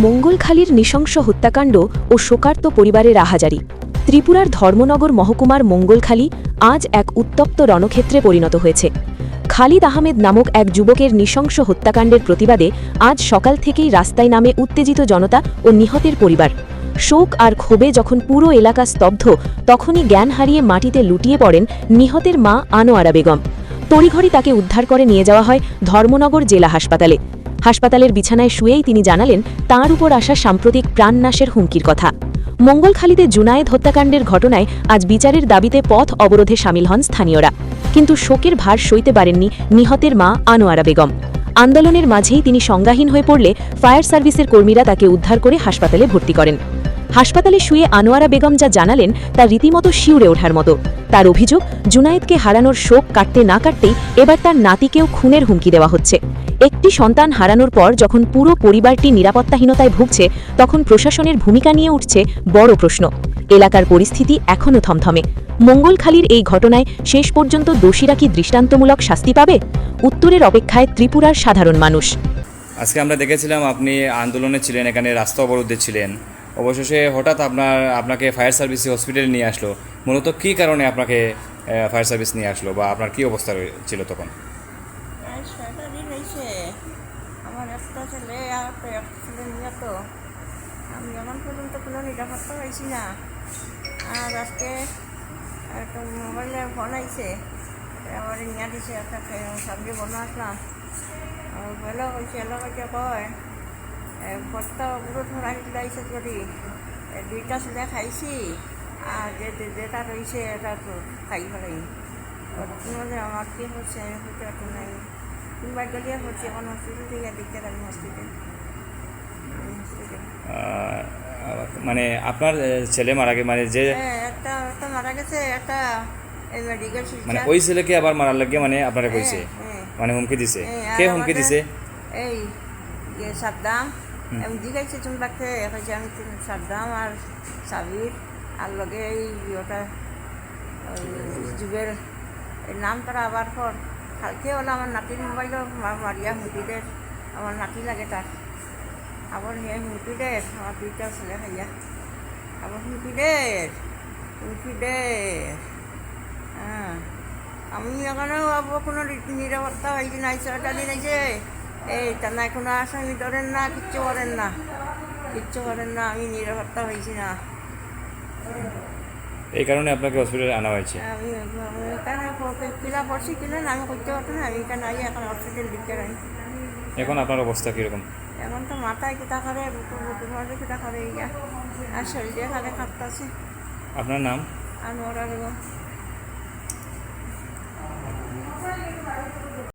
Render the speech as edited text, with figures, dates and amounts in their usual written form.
মঙ্গলখালীর নৃশংস হত্যাকাণ্ড ও শোকার্ত পরিবারের আহাজারি। ত্রিপুরার ধর্মনগর মহকুমার মঙ্গলখালী আজ এক উত্তপ্ত রণক্ষেত্রে পরিণত হয়েছে। খালিদ আহমেদ নামক এক যুবকের নৃশংস হত্যাকাণ্ডের প্রতিবাদে আজ সকাল থেকেই রাস্তায় নামে উত্তেজিত জনতা ও নিহতের পরিবার। শোক আর ক্ষোভে যখন পুরো এলাকা স্তব্ধ, তখনই জ্ঞান হারিয়ে মাটিতে লুটিয়ে পড়েন নিহতের মা আনোয়ারা বেগম। তড়িঘড়ি তাকে উদ্ধার করে নিয়ে যাওয়া হয় ধর্মনগর জেলা হাসপাতালে। হাসপাতালের বিছানায় শুয়েই তিনি জানালেন তাঁর উপর আসা সাম্প্রতিক প্রাণনাশের হুমকির কথা। মঙ্গলখালীতে জুনায়েদ হত্যাকাণ্ডের ঘটনায় আজ বিচারের দাবিতে পথ অবরোধে সামিল হন স্থানীয়রা, কিন্তু শোকের ভার সইতে পারেননি নিহতের মা আনোয়ারা বেগম। আন্দোলনের মাঝেই তিনি সংজ্ঞাহীন হয়ে পড়লে ফায়ার সার্ভিসের কর্মীরা তাকে উদ্ধার করে হাসপাতালে ভর্তি করেন। হাসপাতালে শুয়ে আনোয়ারা বেগম যা জানালেন তা রীতিমতো শিউরে ওঠার মতো। তার অভিযোগ, জুনায়েদকে হারানোর শোক কাটতে না কাটতেই এবার তার নাতিকেও খুনের হুমকি দেওয়া হচ্ছে। একটি সন্তান হারানোর পর যখন পুরো পরিবারটি নিরাপত্তাহীনতায় ভুগছে, তখন প্রশাসনের ভূমিকা নিয়ে উঠছে বড় প্রশ্ন। এলাকার পরিস্থিতি এখনও থমথমে। মঙ্গলখালীর এই ঘটনায় শেষ পর্যন্ত দোষীরা কি দৃষ্টান্তমূলক শাস্তি পাবে? উত্তরের অপেক্ষায় ত্রিপুরার সাধারণ মানুষ। আজকে আমরা দেখেছিলাম আপনি আন্দোলনে ছিলেন, এখানে রাস্তা অবরোধে ছিলেন। অবশেষে হঠাৎ আপনাকে ফায়ার সার্ভিস হসপিটালে নিয়ে আসলো। মূলত কী কারণে আপনাকে ফায়ার সার্ভিস নিয়ে আসলো, বা আপনার কী অবস্থা ছিল তখন? আমার একটা ছেলে আর একটা ছেলে নিয়ে তো আমি এমন পর্যন্ত কোনো নিরাপত্তা পাইছি না। আর আজকে একটা মোবাইলে ফোন আইছে, আমার নিয়ে দিছে একটা সবজি বনা আসলাম। এলো কইছে কয় বস্তা পুরো ধরাই দিলাইছে করি দুইটা ছেলে খাইছি, আর যেটা রয়েছে এটা তো খাই ফেলাই। আমার কি হচ্ছে হইতে নাই, কিংবা গলিয়া হচ্ছে এখন হসপিটাল থেকে দেখতে পারি হসপিটাল। মানে আপনার ছেলে মারা গেছে, মানে যে একটা মারা গেছে, একটা মেডিকেল, মানে ওই ছেলেকে আবার মারার লাগে, মানে আপনারা কইছে, মানে হুমকি দিছে? কে হুমকি দিছে? এই সাদ্দাম জিগাইছে তুমি তাকে হয়েছে, আমি সাদ্দাম আর সাবির আর লগে এই ওটা যুগের নাম তারা আবার পর কালকে হলো আমার নাতির মোবাইলও মারিয়া হুমকিদের, আমার নাতি লাগে তার, আবার হে হুমকিদের আমার দুইটা ছেলে খাইয়া আবার হুমকিদের হ্যাঁ। আমি এখানেও আবার কোনো নিরাপত্তা হয়েছি নাই, সরকার দিনেছে এই তা না কোনো আসামি ধরেন না, কিচ্ছু করেন না, আমি নিরাপত্তা হয়েছি না। এই কারণে আপনাকে হসপিটালে আনা হয়েছে? আমি এখানে কিনা পড়ছি কিনা আমি করতে পারতো না, আমি এখানে আই এখন হসপিটাল দিতে পারি। এখন আপনার অবস্থা কীরকম? এখন তো মাথায় কিতা করে, বুকুর মাঝে কিতা করে, আর শরীরে খালে কাঁপতেছে। আপনার নাম? আনোয়ারা বেগম।